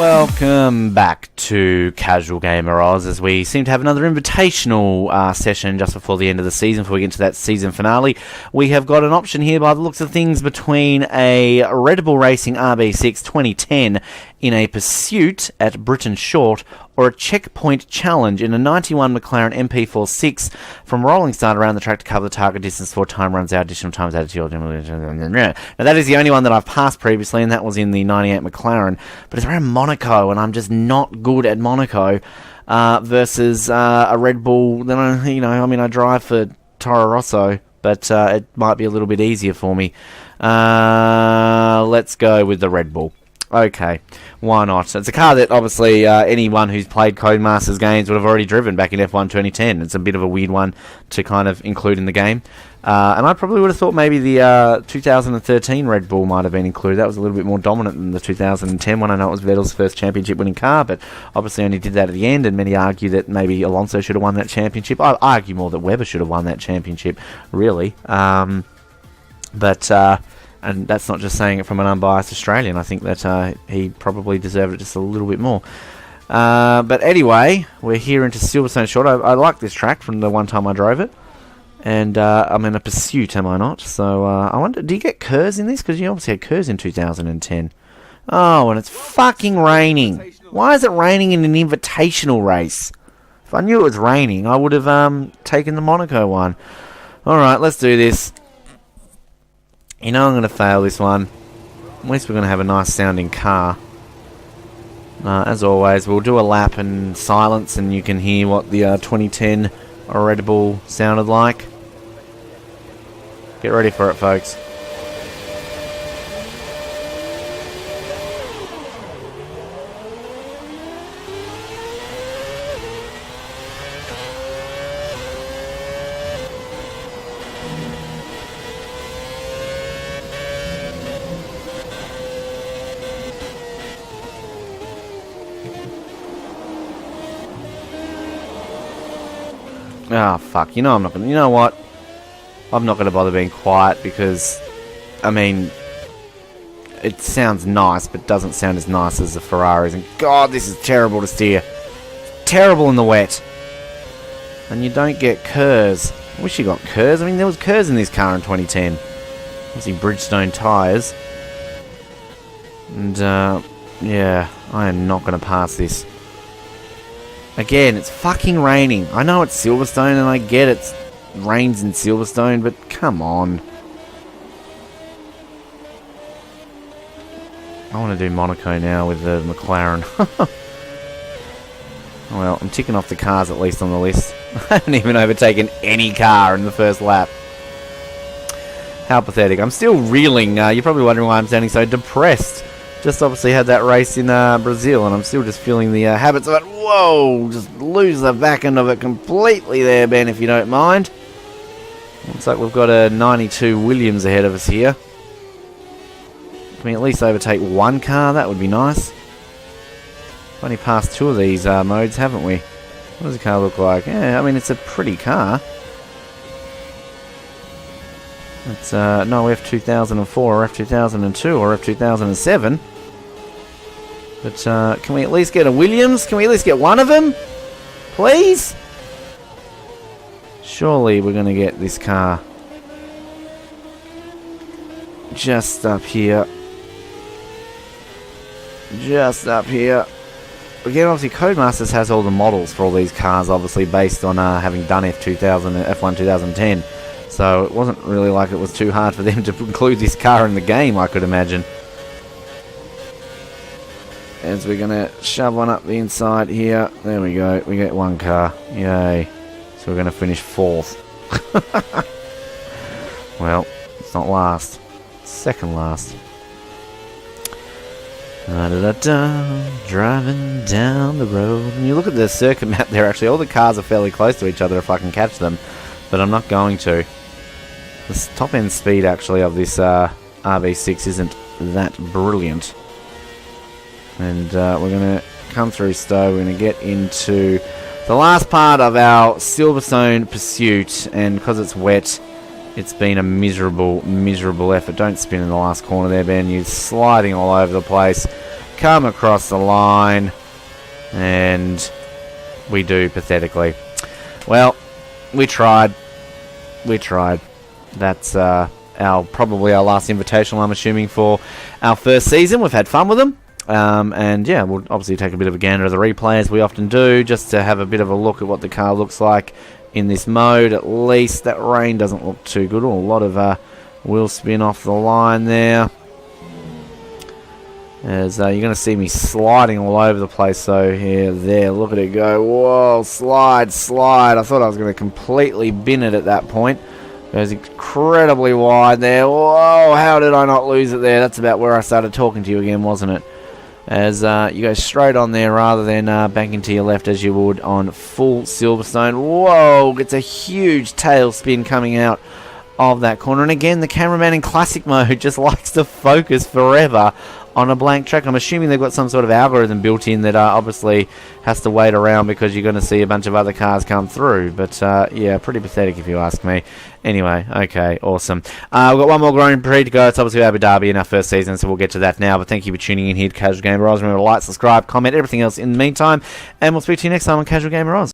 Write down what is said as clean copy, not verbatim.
Welcome back to Casual Gamer Oz, as we seem to have another invitational session just before the end of the season, before we get into that season finale. We have got an option here by the looks of things between a Red Bull Racing RB6 2010 in a pursuit at Britain Short, or a checkpoint challenge in a 91 McLaren MP46 from rolling start around the track to cover the target distance before time runs out, additional times added to your... Now that is the only one that I've passed previously, and that was in the 98 McLaren, but it's around Monaco, and I'm just not good at Monaco versus a Red Bull. Then I drive for Toro Rosso, but it might be a little bit easier for me. Let's go with the Red Bull. Okay, why not? It's a car that obviously anyone who's played Codemasters games would have already driven back in F1 2010. It's a bit of a weird one to kind of include in the game. And I probably would have thought maybe the 2013 Red Bull might have been included. That was a little bit more dominant than the 2010 one. I know it was Vettel's first championship winning car, but obviously only did that at the end, and many argue that maybe Alonso should have won that championship. I argue more that Webber should have won that championship, really. And that's not just saying it from an unbiased Australian. I think that he probably deserved it just a little bit more. But anyway, we're here into Silverstone Short. I like this track from the one time I drove it. And I'm in a pursuit, am I not? So I wonder, do you get Kers in this? Because you obviously had Kers in 2010. Oh, and it's fucking raining. Why is it raining in an invitational race? If I knew it was raining, I would have taken the Monaco one. Alright, let's do this. You know I'm going to fail this one. At least we're going to have a nice sounding car. As always, we'll do a lap in silence and you can hear what the 2010 Red Bull sounded like. Get ready for it, folks. Ah, fuck. You know I'm not gonna... You know what? I'm not gonna bother being quiet because... I mean... It sounds nice, but doesn't sound as nice as the Ferraris. And God, this is terrible to steer. Terrible in the wet. And you don't get Kers. I wish you got Kers. I mean, there was Kers in this car in 2010. Obviously, Bridgestone tyres. And, yeah. I am not gonna pass this. Again, it's fucking raining. I know it's Silverstone and I get it rains in Silverstone, but come on. I want to do Monaco now with the McLaren. Well, I'm ticking off the cars at least on the list. I haven't even overtaken any car in the first lap. How pathetic. I'm still reeling. You're probably wondering why I'm sounding so depressed. Just obviously had that race in Brazil, and I'm still just feeling the habits of it. Whoa! Just lose the back end of it completely there, Ben, if you don't mind. Looks like we've got a 92 Williams ahead of us here. Can we at least overtake one car? That would be nice. We've only passed two of these modes, haven't we? What does the car look like? Yeah, I mean, it's a pretty car. It's no F2004 or F2002 or F2007. But can we at least get a Williams? Can we at least get one of them? Please? Surely we're going to get this car. Just up here. Just up here. Again, obviously Codemasters has all the models for all these cars, obviously based on having done F1 2010. So it wasn't really like it was too hard for them to include this car in the game, I could imagine. As we're going to shove one up the inside here. There we go. We get one car. Yay. So we're going to finish fourth. Well, it's not last. It's second last. Driving down the road. And you look at the circuit map there, actually, all the cars are fairly close to each other if I can catch them. But I'm not going to. The top end speed, actually, of this RB6 isn't that brilliant. And we're going to come through Stowe. We're going to get into the last part of our Silverstone pursuit. And because it's wet, it's been a miserable, miserable effort. Don't spin in the last corner there, Ben. You're sliding all over the place. come across the line, and we do pathetically. Well, we tried. That's probably our last Invitational, I'm assuming, for our first season. We've had fun with them. And yeah, we'll obviously take a bit of a gander of the replay, as we often do, just to have a bit of a look at what the car looks like in this mode. At least that rain doesn't look too good. Oh, a lot of wheel spin off the line there. As you're going to see me sliding all over the place. So here, there, look at it go. Whoa, slide. I thought I was going to completely bin it at that point. It was incredibly wide there. Whoa, how did I not lose it there? That's about where I started talking to you again, wasn't it? As you go straight on there rather than banking to your left as you would on full Silverstone. Whoa, it's a huge tail spin coming out of that corner. And again, the cameraman in classic mode just likes to focus forever on a blank track. I'm assuming they've got some sort of algorithm built in that obviously has to wait around because you're going to see a bunch of other cars come through. But yeah, pretty pathetic if you ask me. Anyway, okay, awesome. We've got one more Grand Prix to go. It's obviously Abu Dhabi in our first season, so we'll get to that now. But thank you for tuning in here to Casual Gamer Oz. Remember to like, subscribe, comment, everything else in the meantime. And we'll speak to you next time on Casual Gamer Oz.